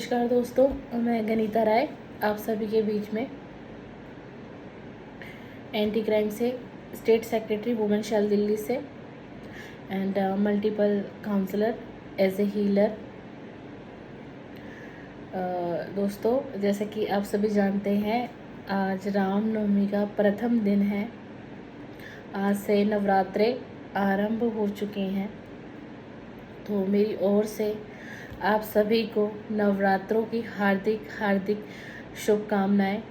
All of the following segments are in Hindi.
नमस्कार दोस्तों, मैं गनीता राय आप सभी के बीच में एंटी क्राइम से state secretary women cell Delhi से and multiple counsellor as a healer. दोस्तों, जैसे कि आप सभी जानते हैं, आज रामनवमी का प्रथम दिन है। आज से नवरात्रे आरंभ हो चुके हैं, तो मेरी ओर से आप सभी को नवरात्रों की हार्दिक हार्दिक शुभकामनाएं।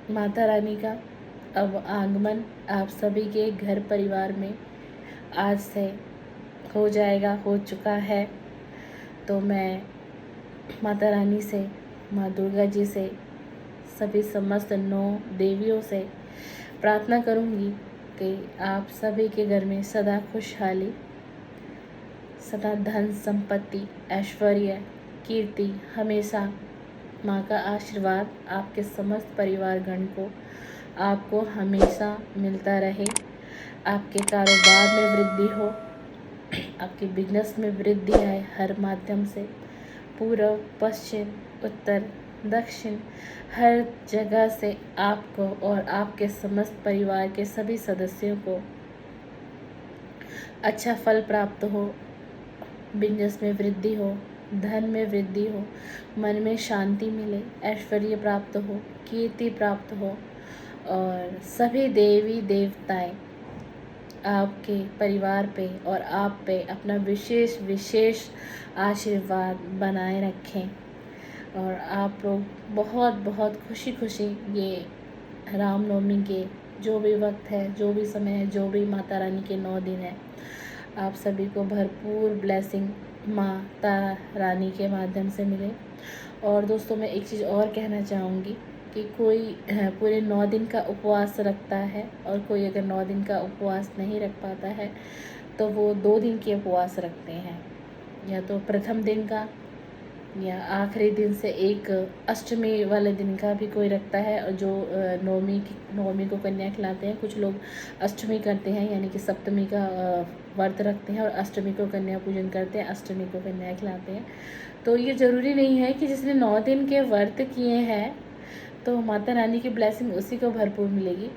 माता रानी का अब आगमन आप सभी के घर परिवार में आज से हो जाएगा, हो चुका है। तो मैं माता रानी से, माँ दुर्गा जी से, सभी समस्त 9 देवियों से प्रार्थना करूंगी कि आप सभी के घर में सदा खुशहाली, सदा धन संपत्ति, ऐश्वर्य, कीर्ति, हमेशा माँ का आशीर्वाद आपके समस्त परिवारगण को आपको हमेशा मिलता रहे। आपके कारोबार में वृद्धि हो, आपके बिजनेस में वृद्धि आए हर माध्यम से। पूर्व, पश्चिम, उत्तर, दक्षिण, हर जगह से आपको और आपके समस्त परिवार के सभी सदस्यों को अच्छा फल प्राप्त हो, बिजनेस में वृद्धि हो, धन में वृद्धि हो, मन में शांति मिले, ऐश्वर्य प्राप्त हो, कीर्ति प्राप्त हो और सभी देवी देवताएं आपके परिवार पे और आप पे अपना विशेष विशेष आशीर्वाद बनाए रखें और आप लोग बहुत बहुत खुशी खुशी ये रामनवमी के जो भी वक्त है, जो भी समय है, जो भी माता रानी के 9 दिन है, आप सभी को भरपूर ब्लेसिंग माता रानी के माध्यम से मिले। और दोस्तों, मैं एक चीज़ और कहना चाहूँगी कि कोई पूरे 9 दिन का उपवास रखता है और कोई अगर 9 दिन का उपवास नहीं रख पाता है तो वो 2 दिन के उपवास रखते हैं, या तो प्रथम दिन का या आखिरी दिन से एक अष्टमी वाले दिन का भी कोई रखता है। और जो नवमी को कन्या खिलाते हैं, कुछ लोग अष्टमी करते हैं यानी कि सप्तमी का व्रत रखते हैं और अष्टमी को कन्या पूजन करते हैं, अष्टमी को कन्या खिलाते हैं। तो ये ज़रूरी नहीं है कि जिसने 9 दिन के व्रत किए हैं तो माता रानी की ब्लेसिंग उसी को भरपूर मिलेगी।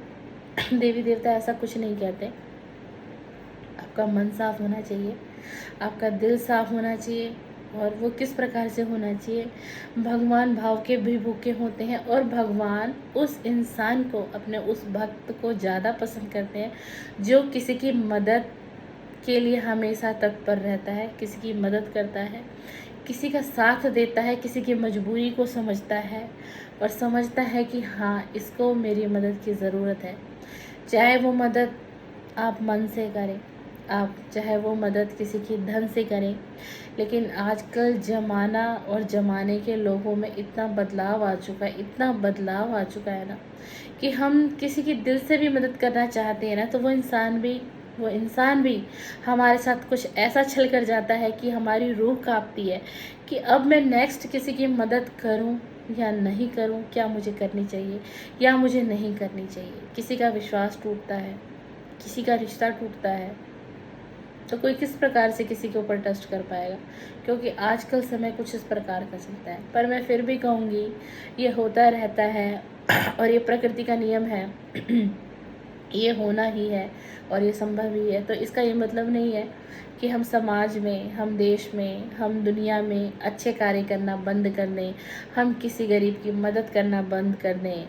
देवी देवता ऐसा कुछ नहीं कहते। आपका मन साफ होना चाहिए, आपका दिल साफ होना चाहिए। और वो किस प्रकार से होना चाहिए? भगवान भाव के भी भूखे होते हैं और भगवान उस इंसान को, अपने उस भक्त को ज़्यादा पसंद करते हैं जो किसी की मदद के लिए हमेशा तत्पर रहता है, किसी की मदद करता है, किसी का साथ देता है, किसी की मजबूरी को समझता है और समझता है कि हाँ, इसको मेरी मदद की ज़रूरत है। चाहे वो मदद आप मन से करें, आप चाहे वो मदद किसी की धन से करें, लेकिन आजकल ज़माना और ज़माने के लोगों में इतना बदलाव आ चुका है, इतना बदलाव आ चुका है ना, कि हम किसी की दिल से भी मदद करना चाहते हैं ना, तो वो इंसान भी हमारे साथ कुछ ऐसा छल कर जाता है कि हमारी रूह कांपती है कि अब मैं नेक्स्ट किसी की मदद करूं या नहीं करूं, क्या मुझे करनी चाहिए या मुझे नहीं करनी चाहिए। किसी का विश्वास टूटता है, किसी का रिश्ता टूटता है, तो कोई किस प्रकार से किसी के ऊपर ट्रस्ट कर पाएगा? क्योंकि आजकल समय कुछ इस प्रकार का चलता है। पर मैं फिर भी कहूँगी, ये होता रहता है और ये प्रकृति का नियम है। ये होना ही है और ये संभव ही है। तो इसका ये मतलब नहीं है कि हम समाज में, हम देश में, हम दुनिया में अच्छे कार्य करना बंद कर दें, हम किसी गरीब की मदद करना बंद कर दें,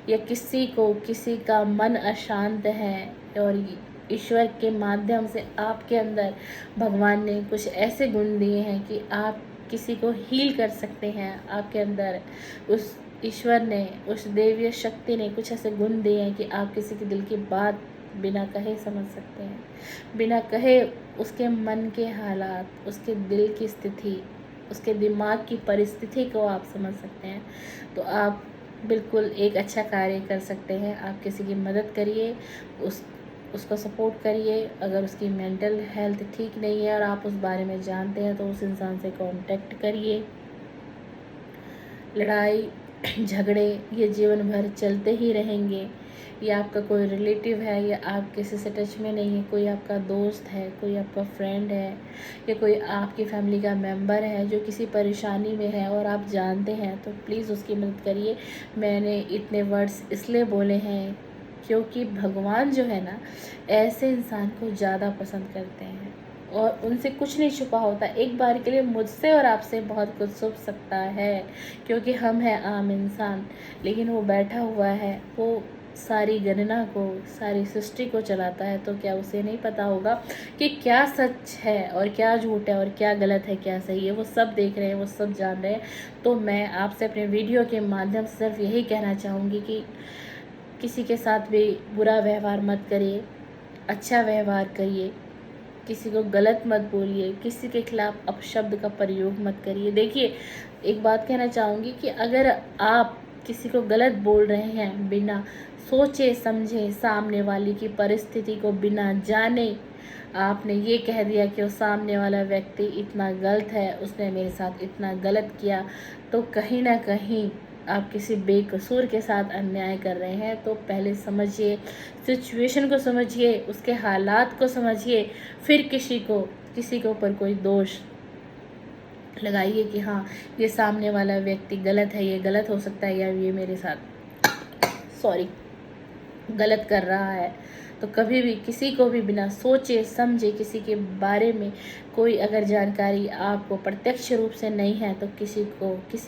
या किसी का मन अशांत है और ईश्वर के माध्यम से आपके अंदर भगवान ने कुछ ऐसे गुण दिए हैं कि आप किसी को हील कर सकते हैं। आपके अंदर उस ईश्वर ने, उस देवीय शक्ति ने कुछ ऐसे गुण दिए हैं कि आप किसी के दिल की बात बिना कहे समझ सकते हैं, बिना कहे उसके मन के हालात, उसके दिल की स्थिति, उसके दिमाग की परिस्थिति को आप समझ सकते हैं। तो आप बिल्कुल एक अच्छा कार्य कर सकते हैं। आप किसी की मदद करिए, उसको सपोर्ट करिए। अगर उसकी मेंटल हेल्थ ठीक नहीं है और आप उस बारे में जानते हैं तो उस इंसान से कांटेक्ट करिए। लड़ाई झगड़े ये जीवन भर चलते ही रहेंगे, या आपका कोई रिलेटिव है, या आप किसी से टच में नहीं है, कोई आपका दोस्त है, कोई आपका फ्रेंड है, या कोई आपकी फैमिली का मेंबर है जो किसी परेशानी में है और आप जानते हैं, तो प्लीज़ उसकी मदद करिए। मैंने इतने वर्ड्स इसलिए बोले हैं क्योंकि भगवान जो है ना, ऐसे इंसान को ज़्यादा पसंद करते हैं और उनसे कुछ नहीं छुपा होता। एक बार के लिए मुझसे और आपसे बहुत कुछ छुप सकता है, क्योंकि हम हैं आम इंसान, लेकिन वो बैठा हुआ है, वो सारी गणना को, सारी सृष्टि को चलाता है। तो क्या उसे नहीं पता होगा कि क्या सच है और क्या झूठ है और क्या गलत है, क्या सही है? वो सब देख रहे हैं, वो सब जान रहे हैं। तो मैं आपसे अपने वीडियो के माध्यम से सिर्फ यही कहना चाहूँगी कि किसी के साथ भी बुरा व्यवहार मत करिए, अच्छा व्यवहार करिए, किसी को गलत मत बोलिए, किसी के खिलाफ अपशब्द का प्रयोग मत करिए। देखिए, एक बात कहना चाहूँगी कि अगर आप किसी को गलत बोल रहे हैं बिना सोचे समझे, सामने वाले की परिस्थिति को बिना जाने आपने ये कह दिया कि वो सामने वाला व्यक्ति इतना गलत है, उसने मेरे साथ इतना गलत किया, तो कहीं ना कहीं आप किसी बेकसूर के साथ अन्याय कर रहे हैं। तो पहले समझिए, सिचुएशन को समझिए, उसके हालात को समझिए, फिर किसी के ऊपर कोई दोष लगाइए कि हाँ, ये सामने वाला व्यक्ति गलत है, ये गलत हो सकता है, या ये मेरे साथ गलत कर रहा है। तो कभी भी किसी को भी बिना सोचे समझे किसी के बारे में कोई अगर जानकारी आपको प्रत्यक्ष रूप से नहीं है, तो किसी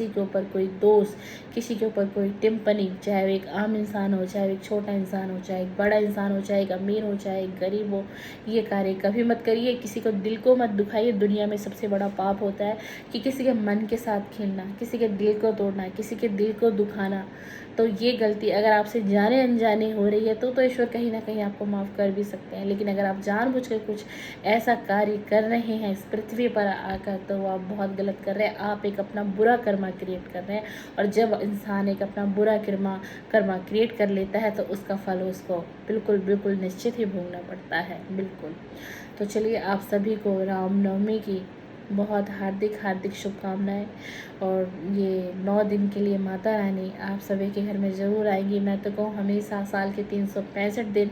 के ऊपर कोई दोष, किसी के ऊपर कोई टिप्पणी, चाहे वो एक आम इंसान हो, चाहे एक छोटा इंसान हो, चाहे एक बड़ा इंसान हो, चाहे एक अमीर हो, चाहे एक गरीब हो, ये कार्य कभी मत करिए। किसी को दिल को मत दुखाइए। दुनिया में सबसे बड़ा पाप होता है कि किसी के मन के साथ खेलना, किसी के दिल को तोड़ना, किसी के दिल को दुखाना। तो ये गलती अगर आपसे जाने अनजाने हो रही है तो ईश्वर कहीं ना कहीं आपको माफ़ कर भी सकते हैं। लेकिन अगर आप जानबूझकर कुछ ऐसा कार्य कर रहे हैं इस पृथ्वी पर आकर, तो वो आप बहुत गलत कर रहे हैं। आप एक अपना बुरा कर्मा क्रिएट कर रहे हैं, और जब इंसान एक अपना बुरा कर्मा क्रिएट कर लेता है तो उसका फल उसको बिल्कुल बिल्कुल निश्चित ही भोगना पड़ता है। बिल्कुल। तो चलिए, आप सभी को रामनवमी की बहुत हार्दिक शुभकामनाएं। और ये 9 दिन के लिए माता रानी आप सभी के घर में ज़रूर आएंगी। मैं तो कहूँ हमेशा साल के 365 दिन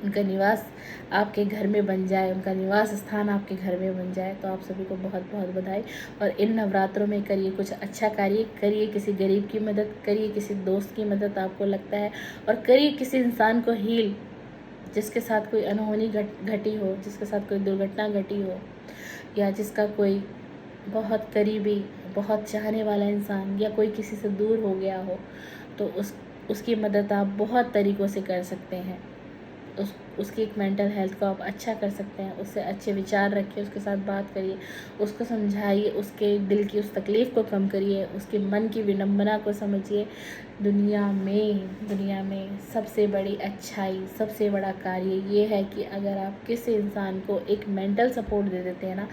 उनका निवास आपके घर में बन जाए, उनका निवास स्थान आपके घर में बन जाए। तो आप सभी को बहुत बहुत बधाई। और इन नवरात्रों में करिए कुछ अच्छा कार्य, करिए किसी गरीब की मदद, करिए किसी दोस्त की मदद आपको लगता है, और करिए किसी इंसान को हील जिसके साथ कोई अनहोनी घटी हो, जिसके साथ कोई दुर्घटना घटी हो, या जिसका कोई बहुत करीबी, बहुत चाहने वाला इंसान या कोई किसी से दूर हो गया हो, तो उसकी मदद आप बहुत तरीक़ों से कर सकते हैं। उसकी एक मेंटल हेल्थ को आप अच्छा कर सकते हैं। उससे अच्छे विचार रखिए, उसके साथ बात करिए, उसको समझाइए, उसके दिल की उस तकलीफ़ को कम करिए, उसके मन की विडंबना को समझिए। दुनिया में सबसे बड़ी अच्छाई, सबसे बड़ा कार्य ये है कि अगर आप किसी इंसान को एक मेंटल सपोर्ट दे देते हैं ना,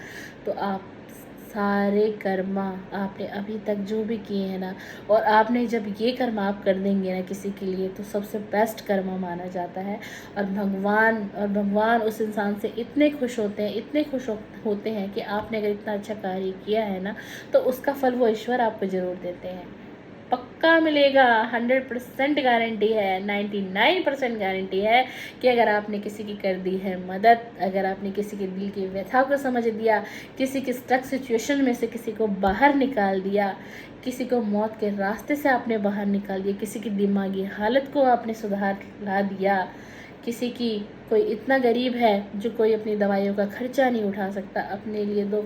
तो आप सारे कर्मा आपने अभी तक जो भी किए हैं ना, और आपने जब ये कर्म आप कर देंगे ना किसी के लिए, तो सबसे बेस्ट कर्मा माना जाता है। और भगवान उस इंसान से इतने खुश होते हैं, इतने खुश होते हैं कि आपने अगर इतना अच्छा कार्य किया है ना, तो उसका फल वो ईश्वर आपको ज़रूर देते हैं। पक्का मिलेगा, 100% गारंटी है, 99% गारंटी है कि अगर आपने किसी की कर दी है मदद, अगर आपने किसी के दिल की व्यथा को समझ दिया, किसी की स्ट्रक सिचुएशन में से किसी को बाहर निकाल दिया, किसी को मौत के रास्ते से आपने बाहर निकाल दिया, किसी की दिमागी हालत को आपने सुधार ला दिया, किसी की कोई इतना गरीब है जो कोई अपनी दवाइयों का खर्चा नहीं उठा सकता, अपने लिए दो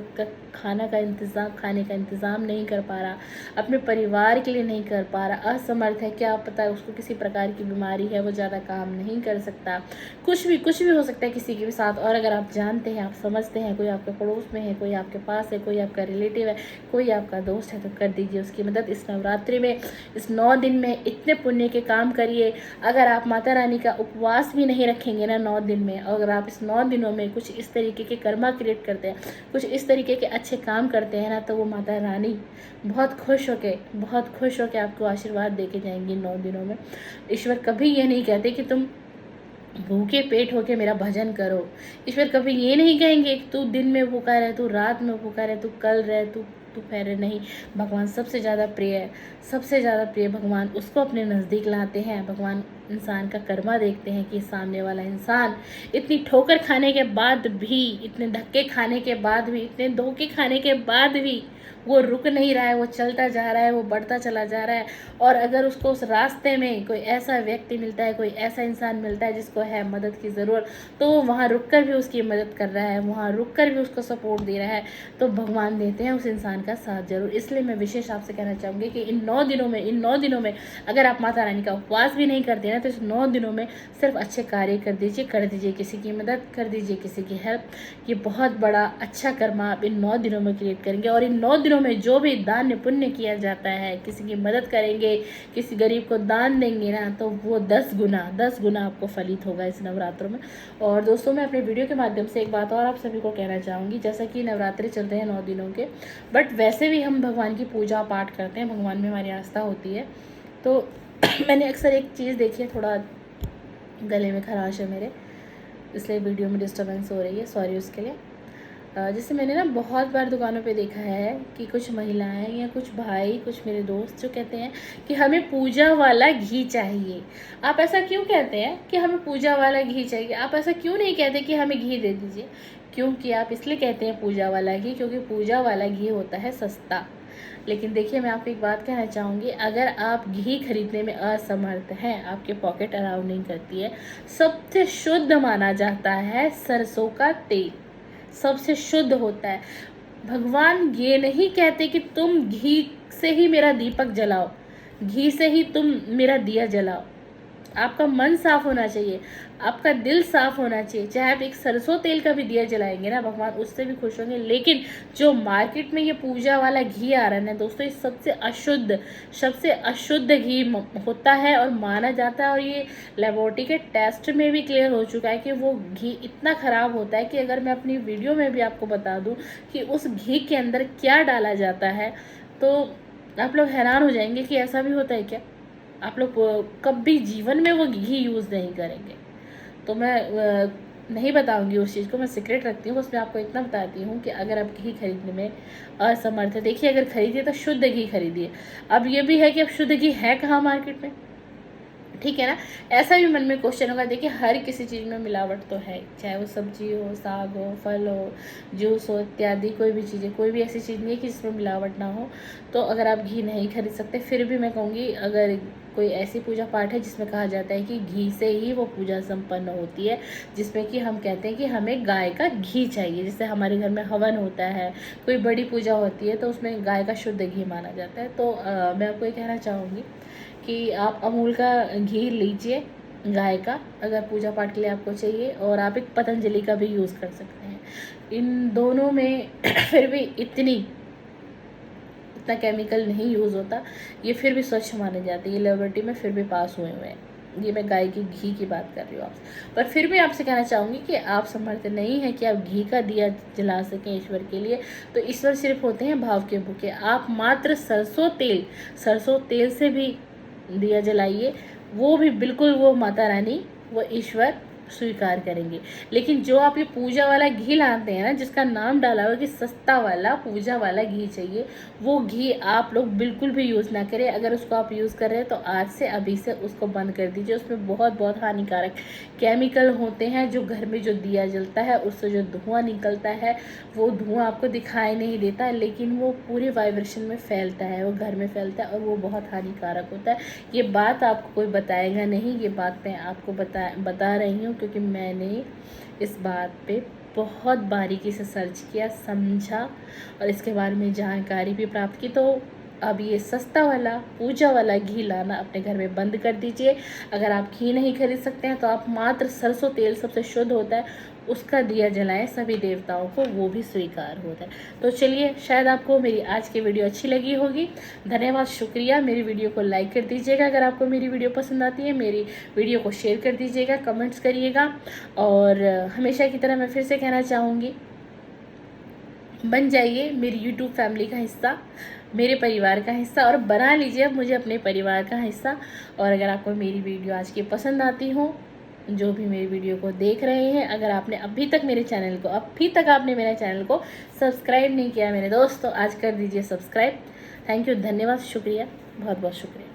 खाने का इंतज़ाम नहीं कर पा रहा, अपने परिवार के लिए नहीं कर पा रहा, असमर्थ है, क्या पता है उसको किसी प्रकार की बीमारी है, वो ज़्यादा काम नहीं कर सकता, कुछ भी हो सकता है किसी के भी साथ। और अगर आप जानते हैं, आप समझते हैं, कोई आपके पड़ोस में है, कोई आपके पास है, कोई आपका रिलेटिव है, कोई आपका दोस्त है, तो कर दीजिए उसकी मदद। इस नवरात्रि में, इस 9 दिन में इतने पुण्य के काम करिए। अगर आप माता रानी का उपवास भी नहीं रखेंगे ना 9 दिन में, और अगर आप इस 9 दिनों में कुछ इस तरीके के कर्मा क्रिएट करते हैं, कुछ इस तरीके के अच्छे काम करते हैं ना, तो वो माता रानी बहुत खुश होके आपको आशीर्वाद देके जाएंगी 9 दिनों में। ईश्वर कभी ये नहीं कहते कि तुम भूखे पेट होके मेरा भजन करो। ईश्वर कभी ये नहीं कहेंगे कि तू दिन में भूखा रहे, तू रात में भूखा रहे, तू कल रहे, तू फालतू फेरे नहीं। भगवान सबसे ज़्यादा प्रिय है, सबसे ज़्यादा प्रिय भगवान उसको अपने नज़दीक लाते हैं। भगवान इंसान का कर्मा देखते हैं कि सामने वाला इंसान इतनी ठोकर खाने के बाद भी, इतने धक्के खाने के बाद भी, इतने धोखे खाने के बाद भी वो रुक नहीं रहा है, वो चलता जा रहा है, वो बढ़ता चला जा रहा है। और अगर उसको उस रास्ते में कोई ऐसा व्यक्ति मिलता है, कोई ऐसा इंसान मिलता है जिसको है मदद की ज़रूरत, तो वो वहाँ रुक कर भी उसकी मदद कर रहा है, वहाँ रुक कर भी उसको सपोर्ट दे रहा है, तो भगवान देते हैं उस इंसान का साथ ज़रूर। इसलिए मैं विशेष आपसे कहना चाहूँगी कि इन 9 दिनों में अगर आप माता रानी का उपवास भी नहीं करते ना, तो इस 9 दिनों में सिर्फ अच्छे कार्य कर दीजिए, किसी की मदद कर दीजिए, किसी की हेल्प। ये बहुत बड़ा अच्छा कर्मा आप इन 9 दिनों में क्रिएट करेंगे। और इन 9 दिनों में जो भी दान पुण्य किया जाता है, किसी की मदद करेंगे, किसी गरीब को दान देंगे ना, तो वो 10 गुना आपको फलित होगा इस नवरात्रों में। और दोस्तों, मैं अपने वीडियो के माध्यम से एक बात और आप सभी को कहना चाहूँगी। जैसा कि नवरात्रि चल रहे हैं 9 दिनों के, बट वैसे भी हम भगवान की पूजा पाठ करते हैं, भगवान में हमारी आस्था होती है। तो मैंने अक्सर एक चीज़ देखी है, थोड़ा गले में खराश है मेरे, इसलिए वीडियो में डिस्टर्बेंस हो रही है, सॉरी उसके लिए। जैसे मैंने ना बहुत बार दुकानों पे देखा है कि कुछ महिलाएं या कुछ भाई, कुछ मेरे दोस्त जो कहते हैं कि हमें पूजा वाला घी चाहिए। आप ऐसा क्यों कहते हैं कि हमें पूजा वाला घी चाहिए? आप ऐसा क्यों नहीं कहते कि हमें घी दे दीजिए? क्योंकि आप इसलिए कहते हैं पूजा वाला घी, क्योंकि पूजा वाला घी होता है सस्ता। लेकिन देखिए, मैं आपको एक बात कहना चाहूँगी, अगर आप घी खरीदने में असमर्थ हैं, आपके पॉकेट अलाउ नहीं करती है, सबसे शुद्ध माना जाता है सरसों का तेल, सबसे शुद्ध होता है। भगवान ये नहीं कहते कि तुम घी से ही मेरा दीपक जलाओ, घी से ही तुम मेरा दिया जलाओ। आपका मन साफ होना चाहिए, आपका दिल साफ होना चाहिए। चाहे आप एक सरसों तेल का भी दिया जलाएंगे ना, भगवान उससे भी खुश होंगे। लेकिन जो मार्केट में ये पूजा वाला घी आ रहा है ना दोस्तों, ये सबसे अशुद्ध घी होता है और माना जाता है। और ये लेबोरेटरी के टेस्ट में भी क्लियर हो चुका है कि वो घी इतना ख़राब होता है कि अगर मैं अपनी वीडियो में भी आपको बता दूँ कि उस घी के अंदर क्या डाला जाता है, तो आप लोग हैरान हो जाएंगे कि ऐसा भी होता है क्या। आप लोग कभी जीवन में वो घी यूज़ नहीं करेंगे। तो मैं नहीं बताऊंगी उस चीज़ को, मैं सीक्रेट रखती हूँ। बस मैं आपको इतना बताती हूँ कि अगर आप घी खरीदने में असमर्थ है, देखिए अगर खरीदिए तो शुद्ध घी खरीदिए। अब ये भी है कि अब शुद्ध घी है कहाँ मार्केट में, ठीक है ना। ऐसा भी मन में क्वेश्चन होगा। देखिए, हर किसी चीज़ में मिलावट तो है, चाहे वो सब्जी हो, साग हो, फल हो, जूस हो, इत्यादि कोई भी चीज़ें, कोई भी ऐसी चीज़ नहीं है कि जिसमें मिलावट ना हो। तो अगर आप घी नहीं खरीद सकते, फिर भी मैं कहूँगी, अगर कोई ऐसी पूजा पाठ है जिसमें कहा जाता है कि घी से ही वो पूजा संपन्न होती है, जिसमें कि हम कहते हैं कि हमें गाय का घी चाहिए। जैसे हमारे घर में हवन होता है, कोई बड़ी पूजा होती है, तो उसमें गाय का शुद्ध घी माना जाता है। तो मैं आपको ये कहना चाहूँगी कि आप अमूल का घी लीजिए, गाय का, अगर पूजा पाठ के लिए आपको चाहिए। और आप एक पतंजलि का भी यूज़ कर सकते हैं। इन दोनों में फिर भी इतना केमिकल नहीं यूज़ होता, ये फिर भी स्वच्छ माने जाते हैं, ये लेबोरेटरी में फिर भी पास हुए हुए हैं। ये मैं गाय की घी की बात कर रही हूँ आपसे। पर फिर भी आपसे कहना चाहूँगी कि आप समर्थ नहीं है कि आप घी का दिया जला सकें ईश्वर के लिए। तो ईश्वर सिर्फ होते हैं भाव के भूखे। आप मात्र सरसों तेल से भी दिया जलाइए, वो भी बिल्कुल वो माता रानी, वो ईश्वर स्वीकार करेंगे। लेकिन जो आप ये पूजा वाला घी लाते हैं ना, जिसका नाम डाला हुआ कि सस्ता वाला पूजा वाला घी चाहिए, वो घी आप लोग बिल्कुल भी यूज़ ना करें। अगर उसको आप यूज़ कर रहे हैं तो आज से अभी से उसको बंद कर दीजिए। उसमें बहुत हानिकारक केमिकल होते हैं। जो घर में जो दिया जलता है, उससे जो धुआं निकलता है, वो धुआं आपको दिखाई नहीं देता, लेकिन वो पूरे वाइब्रेशन में फैलता है, वो घर में फैलता है और वो बहुत हानिकारक होता है। ये बात आपको कोई बताएगा नहीं, ये बात मैं आपको बता रही हूँ, क्योंकि मैंने इस बात पे बहुत बारीकी से सर्च किया, समझा और इसके बारे में जानकारी भी प्राप्त की। तो अब ये सस्ता वाला पूजा वाला घी लाना अपने घर में बंद कर दीजिए। अगर आप घी नहीं खरीद सकते हैं तो आप मात्र सरसों तेल, सबसे शुद्ध होता है, उसका दिया जलाएं, सभी देवताओं को वो भी स्वीकार होता है। तो चलिए, शायद आपको मेरी आज की वीडियो अच्छी लगी होगी। धन्यवाद, शुक्रिया। मेरी वीडियो को लाइक कर दीजिएगा अगर आपको मेरी वीडियो पसंद आती है। मेरी वीडियो को शेयर कर दीजिएगा, कमेंट्स करिएगा। और हमेशा की तरह मैं फिर से कहना चाहूँगी, बन जाइए मेरी यूट्यूब फैमिली का हिस्सा, मेरे परिवार का हिस्सा, और बना लीजिए अब मुझे अपने परिवार का हिस्सा। और अगर आपको मेरी वीडियो आज की पसंद आती हो जो भी मेरी वीडियो को देख रहे हैं, अगर आपने अभी तक मेरे चैनल को सब्सक्राइब नहीं किया मेरे दोस्त, तो आज कर दीजिए सब्सक्राइब। थैंक यू, धन्यवाद, शुक्रिया, बहुत बहुत शुक्रिया।